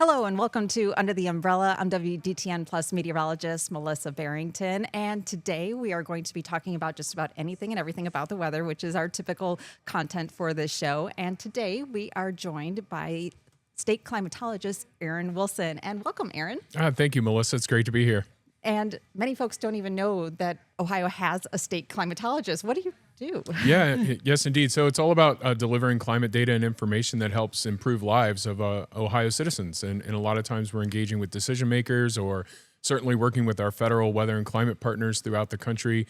Hello and welcome to Under the Umbrella. I'm WDTN Plus meteorologist Melissa Barrington, and today we are going to be talking about just about anything and everything about the weather, which is our typical content for this show. And today we are joined by state climatologist Aaron Wilson. And welcome, Aaron. Thank you, Melissa. It's great to be here. And many folks don't even know that Ohio has a state climatologist. What do you do? Yes, indeed. So it's all about delivering climate data and information that helps improve lives of Ohio citizens. And a lot of times we're engaging with decision makers or certainly working with our federal weather and climate partners throughout the country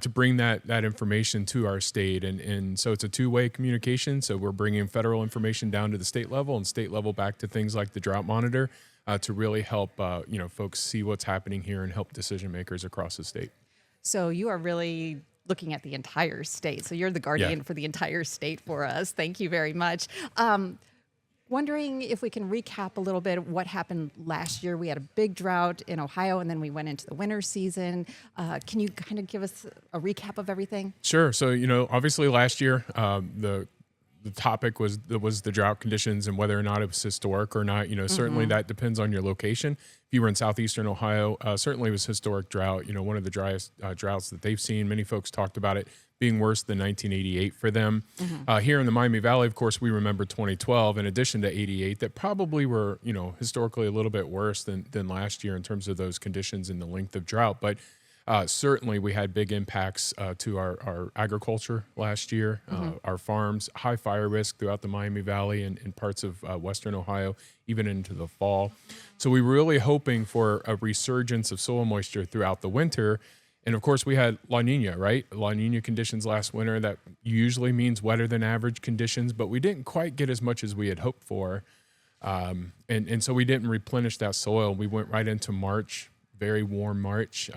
to bring that information to our state. And so it's a two-way communication. So we're bringing federal information down to the state level and state level back to things like the drought monitor to really help folks see what's happening here and help decision makers across the state. So you are really looking at the entire state. So you're the guardian for the entire state for us. Thank you very much. Wondering if we can recap a little bit of what happened last year. We had a big drought in Ohio, and then we went into the winter season. Can you kind of give us a recap of everything? Sure. So, obviously last year, the topic was the drought conditions and whether or not it was historic or not. Certainly that depends on your location. If you were in southeastern Ohio, certainly it was historic drought, one of the driest droughts that they've seen. Many folks talked about it being worse than 1988 for them. Here in the Miami Valley, of course, we remember 2012 in addition to 88 that probably were, historically a little bit worse than last year in terms of those conditions and the length of drought. But certainly we had big impacts to our agriculture last year, our farms, high fire risk throughout the Miami Valley and parts of western Ohio, even into the fall. So we were really hoping for a resurgence of soil moisture throughout the winter. And of course we had La Nina, right? La Nina conditions last winter. That usually means wetter than average conditions, but we didn't quite get as much as we had hoped for. And so we didn't replenish that soil. We went right into March, very warm March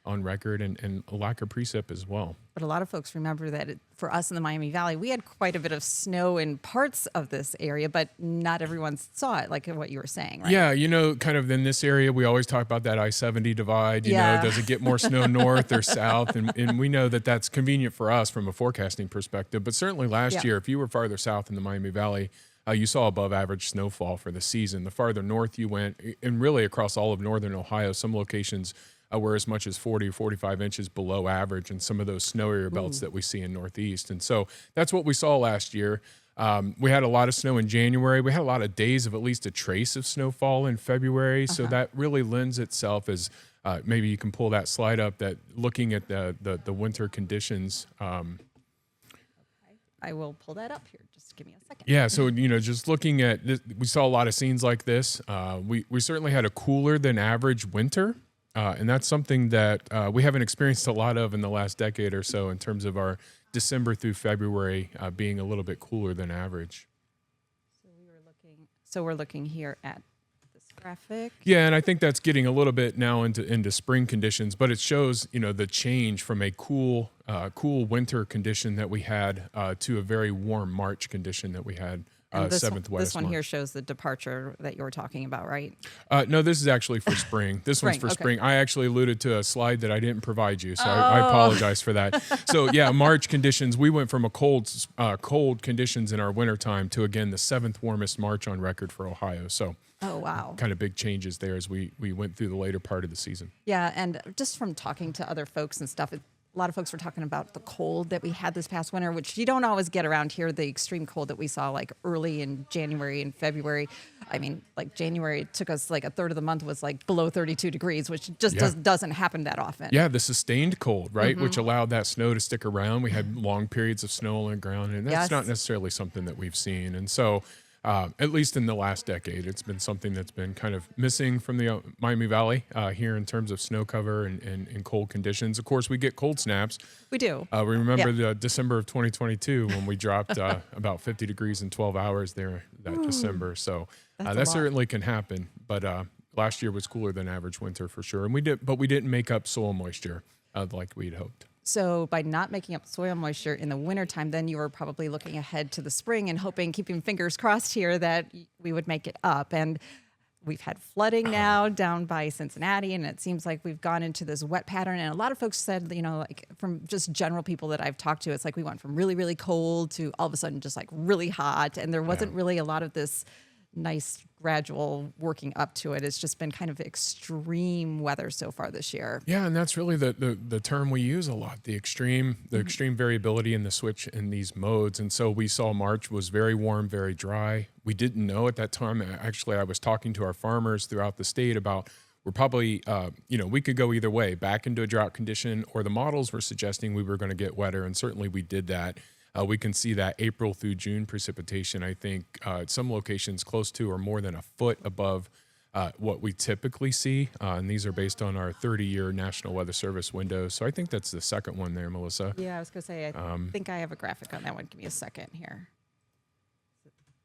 on record, and a lack of precip as well. But a lot of folks remember that for us in the Miami Valley, we had quite a bit of snow in parts of this area, but not everyone saw it, like what you were saying, right? Yeah, kind of in this area, we always talk about that I-70 divide. Does it get more snow north or south? And we know that that's convenient for us from a forecasting perspective. But certainly last year, if you were farther south in the Miami Valley, you saw above average snowfall for the season. The farther north you went, and really across all of northern Ohio, some locations were as much as 40 or 45 inches below average in some of those snow area belts that we see in Northeast. And so that's what we saw last year. We had a lot of snow in January. We had a lot of days of at least a trace of snowfall in February. So that really lends itself as maybe you can pull that slide up, that looking at the winter conditions. I will pull that up here. Just give me a second. Yeah, so, just looking at this, we saw a lot of scenes like this. We certainly had a cooler than average winter. And that's something that we haven't experienced a lot of in the last decade or so in terms of our December through February being a little bit cooler than average. So we're looking here at this graphic. Yeah, and I think that's getting a little bit now into spring conditions, but it shows, the change from a cool winter condition that we had to a very warm March condition that we had. This one here shows the departure that you were talking about, right? No, this is actually for spring. This one's for spring. I actually alluded to a slide that I didn't provide you, so I apologize for that. So yeah, March conditions, we went from a cold conditions in our wintertime to, again, the 7th warmest March on record for Ohio. So oh, wow. Kind of big changes there as we went through the later part of the season. Yeah, and just from talking to other folks and stuff, a lot of folks were talking about the cold that we had this past winter, which you don't always get around here, the extreme cold that we saw like early in January and February. I mean, like January, it took us like a third of the month was like below 32 degrees, which just doesn't happen that often. Yeah, the sustained cold, right, which allowed that snow to stick around. We had long periods of snow on the ground, and that's not necessarily something that we've seen. And so at least in the last decade, it's been something that's been kind of missing from the Miami Valley here in terms of snow cover and cold conditions. Of course, we get cold snaps. We do. We remember the December of 2022 when we dropped about 50 degrees in 12 hours there that December. So that certainly can happen. But last year was cooler than average winter for sure. And we didn't make up soil moisture like we'd hoped. So by not making up soil moisture in the wintertime, then you were probably looking ahead to the spring and hoping, keeping fingers crossed here, that we would make it up. And we've had flooding now down by Cincinnati, and it seems like we've gone into this wet pattern. And a lot of folks said, like from just general people that I've talked to, it's like we went from really, really cold to all of a sudden just like really hot. And there wasn't really a lot of this nice gradual working up to it. It's just been kind of extreme weather so far this year. Yeah, and that's really the term we use a lot, the extreme variability in the switch in these modes. And so we saw March was very warm, very dry. We didn't know at that time. Actually, I was talking to our farmers throughout the state about we're probably, we could go either way, back into a drought condition, or the models were suggesting we were going to get wetter, and certainly we did that. We can see that April through June precipitation, I think, at some locations close to or more than a foot above what we typically see. And these are based on our 30-year National Weather Service windows. So I think that's the second one there, Melissa. Yeah, I was going to say, I think I have a graphic on that one. Give me a second here.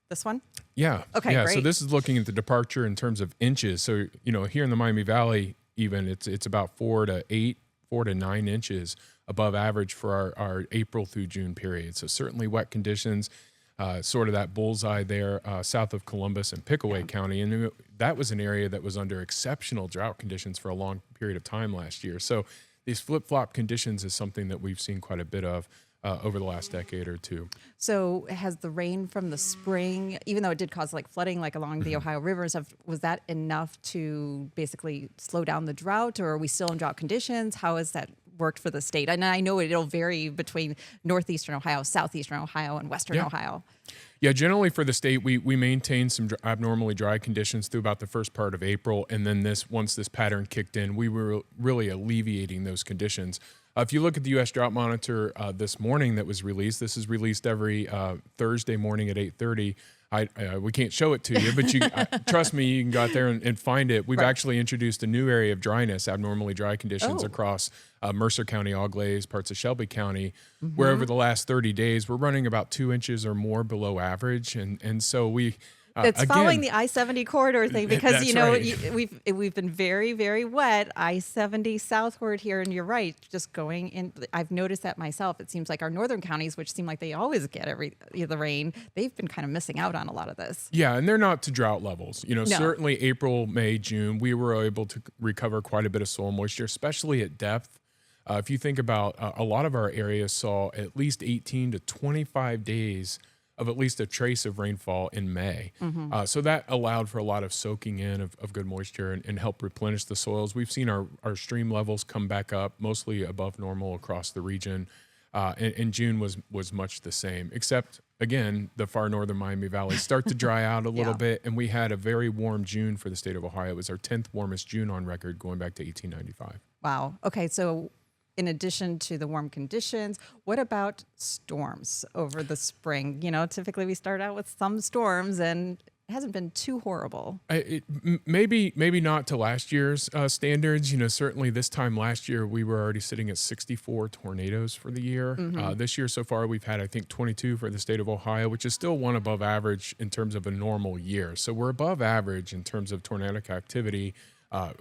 This one? Yeah. Okay, yeah. great. So this is looking at the departure in terms of inches. So, here in the Miami Valley, even it's about 4 to 9 inches above average for our April through June period. So certainly wet conditions, sort of that bullseye there south of Columbus and Pickaway County. And that was an area that was under exceptional drought conditions for a long period of time last year. So these flip-flop conditions is something that we've seen quite a bit of over the last decade or two. So has the rain from the spring, even though it did cause like flooding, like along the Ohio River and stuff, was that enough to basically slow down the drought, or are we still in drought conditions? How has that worked for the state? And I know it'll vary between northeastern Ohio, southeastern Ohio, and western Ohio. Yeah, generally for the state, we maintained some abnormally dry conditions through about the first part of April, and then once this pattern kicked in, we were really alleviating those conditions. If you look at the U.S. Drought Monitor this morning that was released, this is released every Thursday morning at 8:30. We can't show it to you, but you trust me, you can go out there and find it. We've actually introduced a new area of dryness, abnormally dry conditions across Mercer County, Auglaize, parts of Shelby County, where over the last 30 days, we're running about 2 inches or more below average. And so we... It's following the I-70 corridor thing because, right. we've been very, very wet, I-70 southward here. And you're right, just going in. I've noticed that myself. It seems like our northern counties, which seem like they always get the rain, they've been kind of missing out on a lot of this. Yeah, and they're not to drought levels. No. Certainly April, May, June, we were able to recover quite a bit of soil moisture, especially at depth. If you think about a lot of our areas saw at least 18 to 25 days of at least a trace of rainfall in May. So that allowed for a lot of soaking in of good moisture and help replenish the soils. We've seen our stream levels come back up, mostly above normal across the region. And June was much the same, except, again, the far northern Miami Valley start to dry out a little bit. And we had a very warm June for the state of Ohio. It was our 10th warmest June on record going back to 1895. Wow. Okay, so in addition to the warm conditions, what about storms over the spring? Typically we start out with some storms and it hasn't been too horrible. Maybe not to last year's standards. Certainly this time last year, we were already sitting at 64 tornadoes for the year. This year so far, we've had, I think, 22 for the state of Ohio, which is still one above average in terms of a normal year. So we're above average in terms of tornadic activity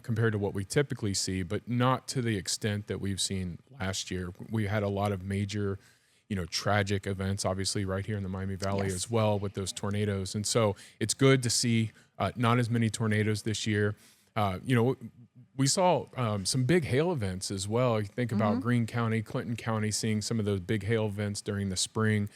compared to what we typically see, but not to the extent that we've seen last year. We had a lot of major, tragic events, obviously, right here in the Miami Valley as well with those tornadoes. And so it's good to see not as many tornadoes this year. We saw some big hail events as well. You think about Greene County, Clinton County, seeing some of those big hail events during the spring.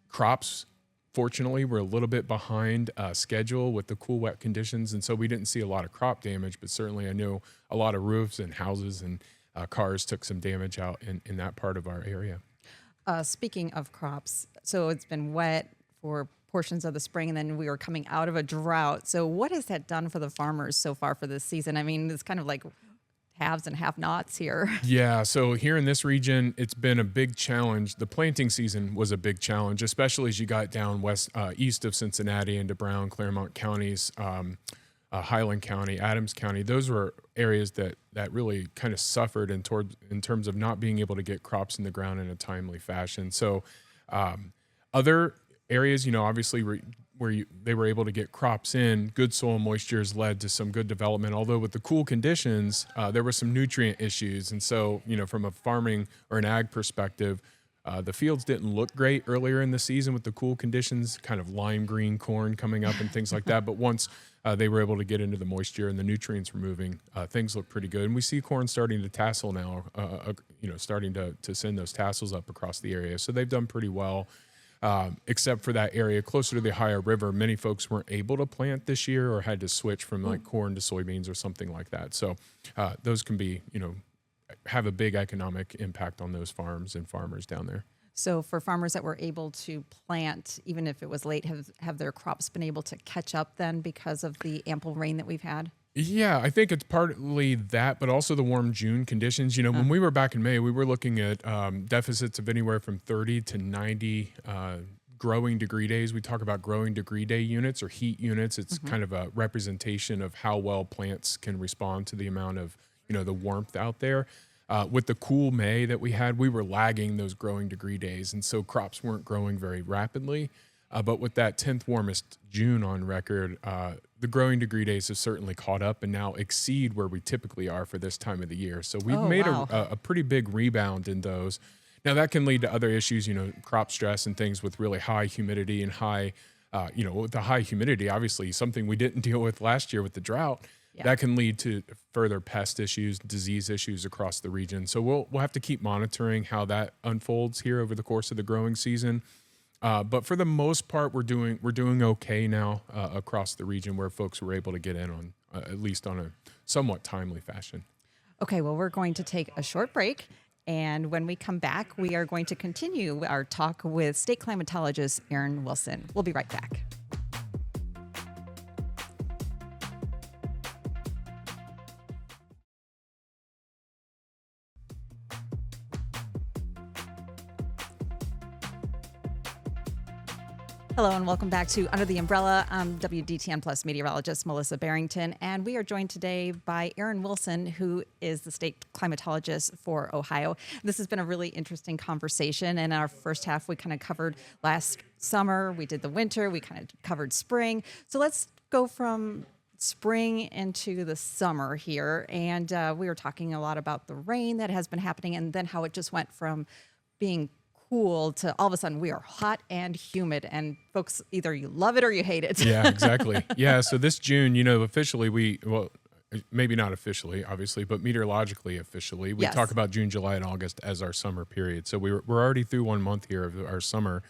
Crops, fortunately, we're a little bit behind schedule with the cool, wet conditions, and so we didn't see a lot of crop damage, but certainly I know a lot of roofs and houses and cars took some damage out in that part of our area. Speaking of crops, so it's been wet for portions of the spring, and then we were coming out of a drought. So what has that done for the farmers so far for this season? I mean, it's kind of like haves and have-nots here. Yeah, so here in this region, it's been a big challenge. The planting season was a big challenge, especially as you got down east of Cincinnati into Brown, Claremont counties, Highland County, Adams County. Those were areas that really kind of suffered in terms of not being able to get crops in the ground in a timely fashion. So other areas, obviously where they were able to get crops in, good soil moisture has led to some good development. Although with the cool conditions, there were some nutrient issues. And so, from a farming or an ag perspective, the fields didn't look great earlier in the season with the cool conditions, kind of lime green corn coming up and things like that. But once they were able to get into the moisture and the nutrients were moving, things look pretty good. And we see corn starting to tassel now, starting to send those tassels up across the area. So they've done pretty well. except for that area closer to the Ohio River. Many folks weren't able to plant this year or had to switch from like corn to soybeans or something like that. So those can be, have a big economic impact on those farms and farmers down there. So for farmers that were able to plant, even if it was late, have their crops been able to catch up then because of the ample rain that we've had? Yeah, I think it's partly that, but also the warm June conditions. When we were back in May, we were looking at deficits of anywhere from 30 to 90 growing degree days. We talk about growing degree day units or heat units. It's kind of a representation of how well plants can respond to the amount of, the warmth out there. With the cool May that we had, we were lagging those growing degree days, and so crops weren't growing very rapidly. But with that 10th warmest June on record, the growing degree days have certainly caught up and now exceed where we typically are for this time of the year. So we've made a pretty big rebound in those. Now that can lead to other issues, crop stress and things with really high humidity and high, with the high humidity, obviously something we didn't deal with last year with the drought. Yeah. That can lead to further pest issues, disease issues across the region. So we'll have to keep monitoring how that unfolds here over the course of the growing season. But for the most part, we're doing okay now across the region where folks were able to get in on at least on a somewhat timely fashion. Okay, well, we're going to take a short break. And when we come back, we are going to continue our talk with state climatologist Aaron Wilson. We'll be right back. Hello and welcome back to Under the Umbrella. I'm WDTN Plus meteorologist Melissa Barrington, and we are joined today by Aaron Wilson, who is the state climatologist for Ohio. This has been a really interesting conversation. In our first half, we kind of covered last summer, we did the winter, we kind of covered spring. So let's go from spring into the summer here. And we were talking a lot about the rain that has been happening and then how it just went from being cool to all of a sudden we are hot and humid, and folks, either you love it or you hate it. Yeah, exactly. Yeah. So this June, officially maybe not officially, obviously, but meteorologically officially, we talk about June, July, and August as our summer period. So we're already through 1 month here of our summer.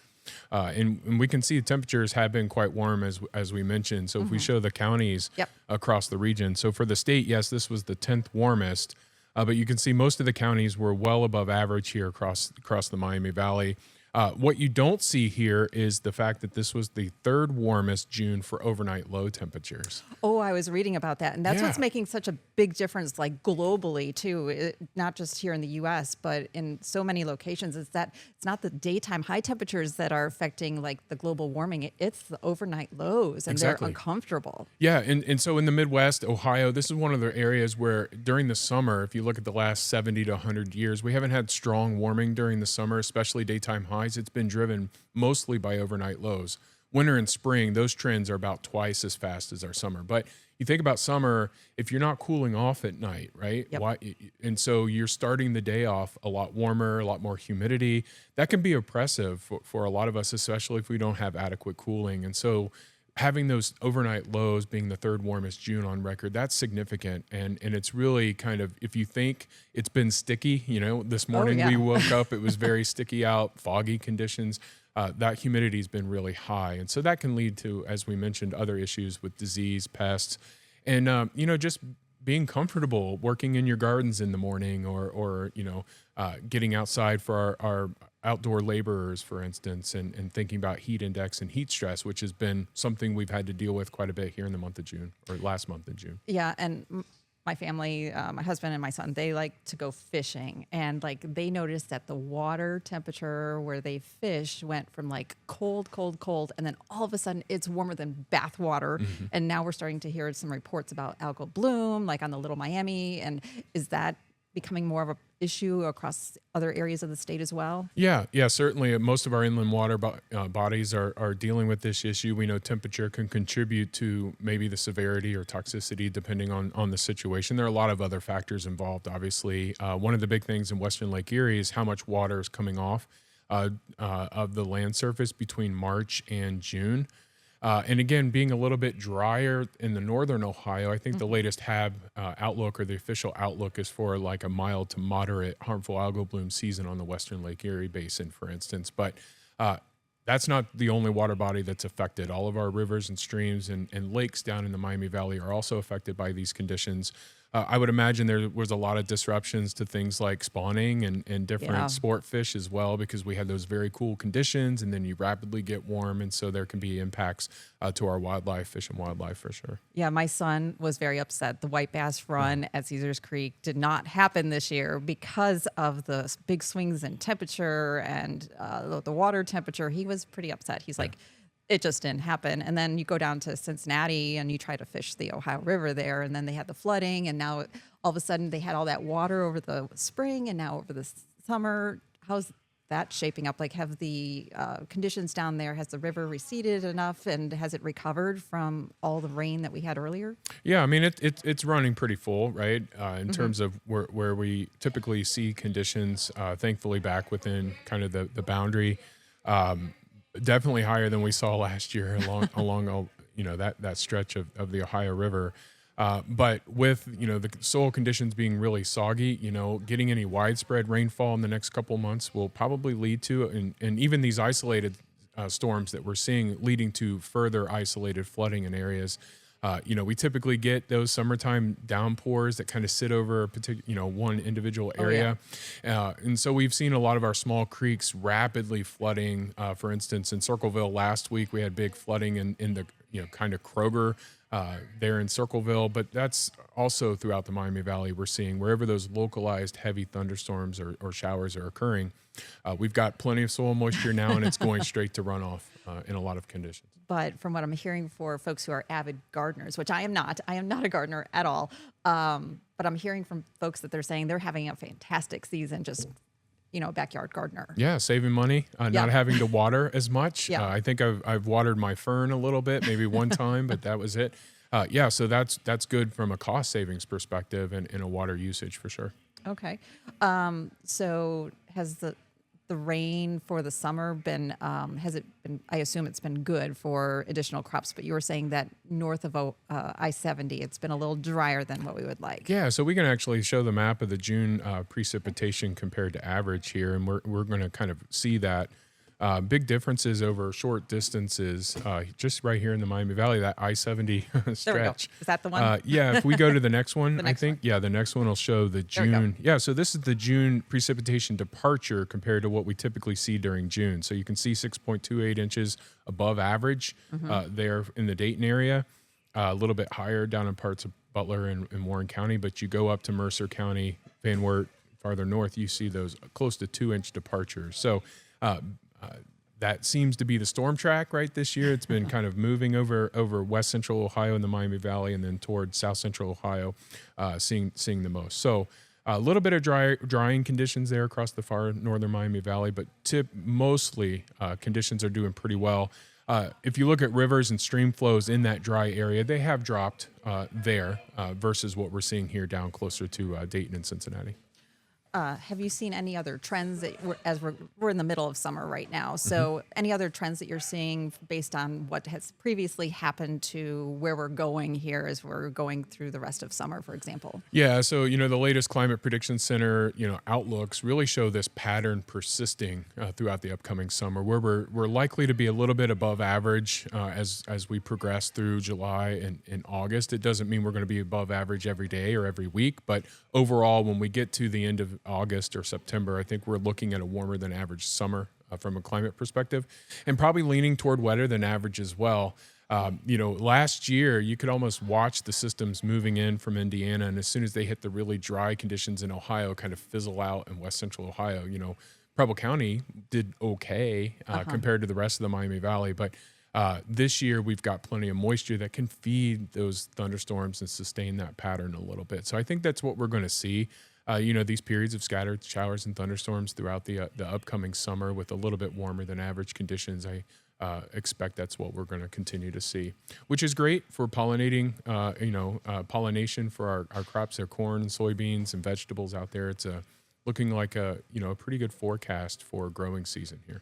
And we can see temperatures have been quite warm as we mentioned. So if we show the counties across the region, so for the state, yes, this was the 10th warmest. But you can see most of the counties were well above average here across the Miami Valley. What you don't see here is the fact that this was the 3rd warmest June for overnight low temperatures. Oh, I was reading about that. And that's what's making such a big difference, like globally too, not just here in the U.S., but in so many locations. Is that it's not the daytime high temperatures that are affecting like the global warming. It's the overnight lows, and they're uncomfortable. Yeah. And so in the Midwest, Ohio, this is one of the areas where during the summer, if you look at the last 70 to 100 years, we haven't had strong warming during the summer, especially daytime highs. It's been driven mostly by overnight lows. Winter and spring, those trends are about twice as fast as our summer. But you think about summer, if you're not cooling off at night, right? Yep. And so you're starting the day off a lot warmer, a lot more humidity. That can be oppressive for a lot of us, especially if we don't have adequate cooling. And so having those overnight lows being the 3rd warmest June on record, that's significant. And it's really kind of, if you think it's been sticky, this morning we woke up, it was very sticky out, foggy conditions. That humidity has been really high. And so that can lead to, as we mentioned, other issues with disease, pests, and, just being comfortable working in your gardens in the morning or getting outside for our outdoor laborers, for instance, and thinking about heat index and heat stress, which has been something we've had to deal with quite a bit here in the month of June, or last month in June. Yeah, and my family, my husband and my son, they like to go fishing, and like they noticed that the water temperature where they fish went from like cold, and then all of a sudden it's warmer than bath water. Mm-hmm. And now we're starting to hear some reports about algal bloom, like on the Little Miami. And is that becoming more of a issue across other areas of the state as well? Yeah, certainly. Most of our inland water bodies are dealing with this issue. We know temperature can contribute to maybe the severity or toxicity depending on the situation. There are a lot of other factors involved, obviously. One of the big things in Western Lake Erie is how much water is coming off of the land surface between March and June. And again, being a little bit drier in the northern Ohio, I think the latest HAB outlook, or the official outlook, is for like a mild to moderate harmful algal bloom season on the Western Lake Erie Basin, for instance. But that's not the only water body that's affected. All of our rivers and streams and lakes down in the Miami Valley are also affected by these conditions. I would imagine there was a lot of disruptions to things like spawning and different Yeah. sport fish as well, because we had those very cool conditions, and then you rapidly get warm, and so there can be impacts to our wildlife, fish and wildlife for sure. Yeah, my son was very upset. The white bass run at Caesars Creek did not happen this year because of the big swings in temperature and the water temperature. He was pretty upset. He's like, it just didn't happen. And then you go down to Cincinnati and you try to fish the Ohio River there, and then they had the flooding, and now all of a sudden they had all that water over the spring and now over the summer. How's that shaping up? Like, have the conditions down there, has the river receded enough, and has it recovered from all the rain that we had earlier? Yeah, I mean, it's running pretty full, right? In terms of where we typically see conditions, thankfully back within kind of the boundary. Definitely higher than we saw last year along that stretch of the Ohio River. But with the soil conditions being really soggy, getting any widespread rainfall in the next couple of months will probably lead to, and even these isolated storms that we're seeing leading to further isolated flooding in areas. We typically get those summertime downpours that kind of sit over a particular, one individual area. And so we've seen a lot of our small creeks rapidly flooding. For instance, in Circleville last week, we had big flooding in the, kind of Kroger there in Circleville, but that's also throughout the Miami Valley. We're seeing wherever those localized heavy thunderstorms or showers are occurring, we've got plenty of soil moisture now, and it's going straight to runoff in a lot of conditions. But from what I'm hearing for folks who are avid gardeners, which I am not a gardener at all. But I'm hearing from folks that they're saying they're having a fantastic season, just, backyard gardener. Yeah, saving money, not having to water as much. Yeah. I think I've watered my fern a little bit, maybe one time, but that was it. So that's good from a cost savings perspective and a water usage for sure. Okay. So has the rain for the summer been, has it been, I assume it's been good for additional crops, but you were saying that north of I-70, it's been a little drier than what we would like. Yeah, so we can actually show the map of the June precipitation compared to average here, and we're going to kind of see that. Big differences over short distances, just right here in the Miami Valley, that I-70 stretch. There we go. Is that the one? Yeah, if we go to the next one, The next I think, one. the next one will show the There we go. June. Yeah, so this is the June precipitation departure compared to what we typically see during June. So you can see 6.28 inches above average there in the Dayton area, a little bit higher down in parts of Butler and Warren County, but you go up to Mercer County, Van Wert, farther north, you see those close to 2-inch departures. So that seems to be the storm track right this year. It's been kind of moving over west central Ohio and the Miami Valley, and then toward south central Ohio, seeing the most. So a little bit of drying conditions there across the far northern Miami Valley, but mostly conditions are doing pretty well. If you look at rivers and stream flows in that dry area, they have dropped there versus what we're seeing here down closer to Dayton and Cincinnati. Have you seen any other trends that we're in the middle of summer right now? So any other trends that you're seeing based on what has previously happened to where we're going here as we're going through the rest of summer, for example? Yeah, so the latest Climate Prediction Center outlooks really show this pattern persisting throughout the upcoming summer, where we're likely to be a little bit above average as we progress through July and August. It doesn't mean we're going to be above average every day or every week, but overall, when we get to the end of August or September, I think we're looking at a warmer than average summer from a climate perspective, and probably leaning toward wetter than average as well. Last year, you could almost watch the systems moving in from Indiana, and as soon as they hit the really dry conditions in Ohio, kind of fizzle out in west central Ohio. Preble County did okay compared to the rest of the Miami Valley, but this year we've got plenty of moisture that can feed those thunderstorms and sustain that pattern a little bit. So I think that's what we're going to see. These periods of scattered showers and thunderstorms throughout the upcoming summer with a little bit warmer than average conditions. I expect that's what we're going to continue to see, which is great for pollinating, pollination for our crops, our corn and soybeans and vegetables out there. It's looking like a pretty good forecast for growing season here.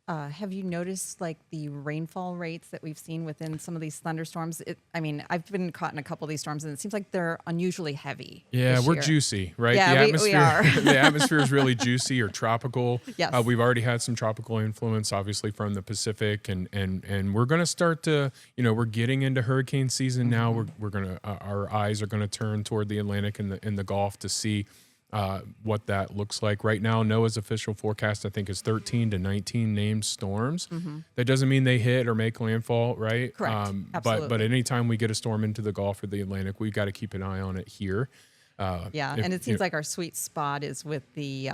Have you noticed like the rainfall rates that we've seen within some of these thunderstorms? I mean, I've been caught in a couple of these storms, and it seems like they're unusually heavy. Yeah, this we're year. juicy, right? Yeah, the we atmosphere, are. the atmosphere is really juicy or tropical. Yes. We've already had some tropical influence, obviously from the Pacific, and we're going to start to, we're getting into hurricane season now. We're gonna our eyes are going to turn toward the Atlantic and the Gulf to see what that looks like. Right now, NOAA's official forecast, I think, is 13 to 19 named storms. That doesn't mean they hit or make landfall, right? Correct. But Absolutely. anytime we get a storm into the Gulf or the Atlantic, we've got to keep an eye on it here. Yeah, and it seems like our sweet spot is with the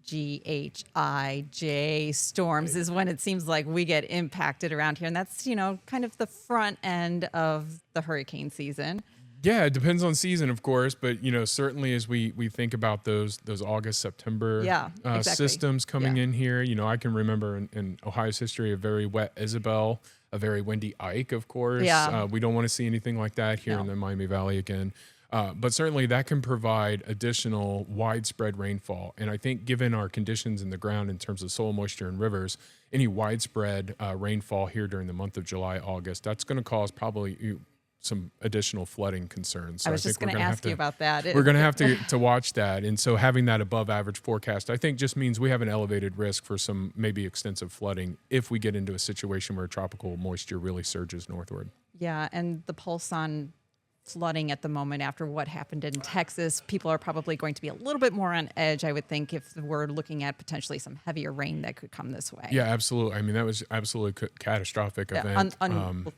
GHIJ storms is when it seems like we get impacted around here, and that's kind of the front end of the hurricane season. Yeah, it depends on season, of course, but certainly as we think about those August, September Exactly. systems coming Yeah. in here, I can remember in Ohio's history a very wet Isabel, a very windy Ike, of course. Yeah. We don't want to see anything like that here in No. the Miami Valley again. But certainly that can provide additional widespread rainfall. And I think given our conditions in the ground in terms of soil moisture and rivers, any widespread rainfall here during the month of July, August, that's going to cause probably some additional flooding concerns. So I was just going to ask you about that. We're going to have to watch that. And so having that above average forecast, I think just means we have an elevated risk for some maybe extensive flooding if we get into a situation where tropical moisture really surges northward. Yeah, and the pulse on flooding at the moment after what happened in Texas, people are probably going to be a little bit more on edge, I would think, if we're looking at potentially some heavier rain that could come this way. Yeah, absolutely. I mean, that was absolutely catastrophic event. Unbelievable.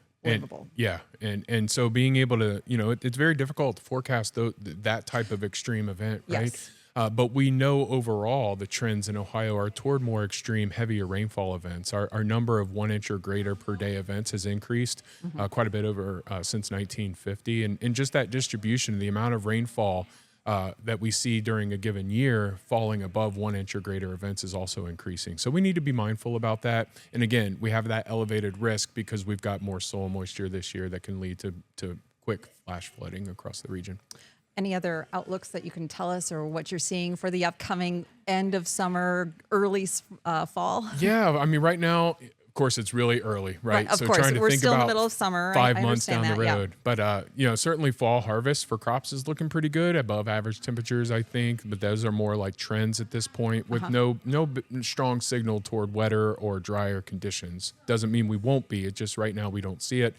And so being able to, it's very difficult to forecast that type of extreme event, right? Yes. But we know overall the trends in Ohio are toward more extreme, heavier rainfall events. Our number of 1 inch or greater per day events has increased quite a bit over since 1950. And just that distribution, the amount of rainfall that we see during a given year falling above 1 inch or greater events is also increasing. So we need to be mindful about that. And again, we have that elevated risk because we've got more soil moisture this year that can lead to quick flash flooding across the region. Any other outlooks that you can tell us or what you're seeing for the upcoming end of summer, early fall? Yeah, I mean, right now, of course, it's really early, right? Of So course, trying to we're think still in the about middle of summer. 5 I months down understand the that, road. But, certainly fall harvest for crops is looking pretty good, above average temperatures, I think. But those are more like trends at this point with no strong signal toward wetter or drier conditions. Doesn't mean we won't be. It just right now we don't see it.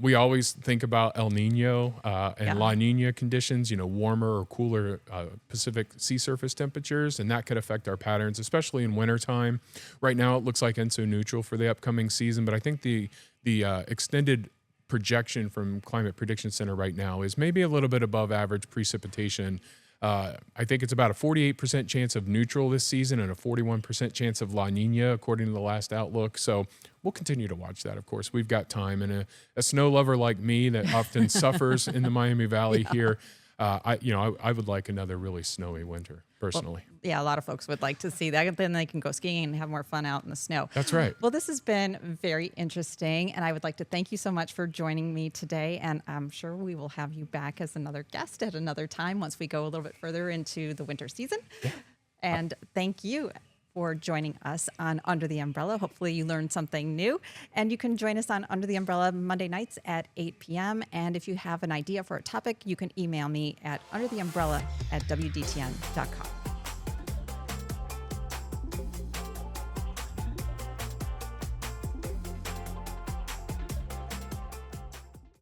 We always think about El Nino and La Nina conditions, warmer or cooler Pacific sea surface temperatures, and that could affect our patterns, especially in wintertime. Right now, it looks like ENSO neutral for the upcoming season, but I think the extended projection from Climate Prediction Center right now is maybe a little bit above average precipitation. I think it's about a 48% chance of neutral this season and a 41% chance of La Nina, according to the last outlook. So we'll continue to watch that, of course. We've got time. And a snow lover like me that often suffers in the Miami Valley here, I would like another really snowy winter, personally. Well, yeah, a lot of folks would like to see that. Then they can go skiing and have more fun out in the snow. That's right. Well, this has been very interesting, and I would like to thank you so much for joining me today. And I'm sure we will have you back as another guest at another time once we go a little bit further into the winter season. Yeah. And thank you for joining us on Under the Umbrella. Hopefully you learned something new. And you can join us on Under the Umbrella Monday nights at 8 p.m. And if you have an idea for a topic, you can email me at undertheumbrella@wdtn.com.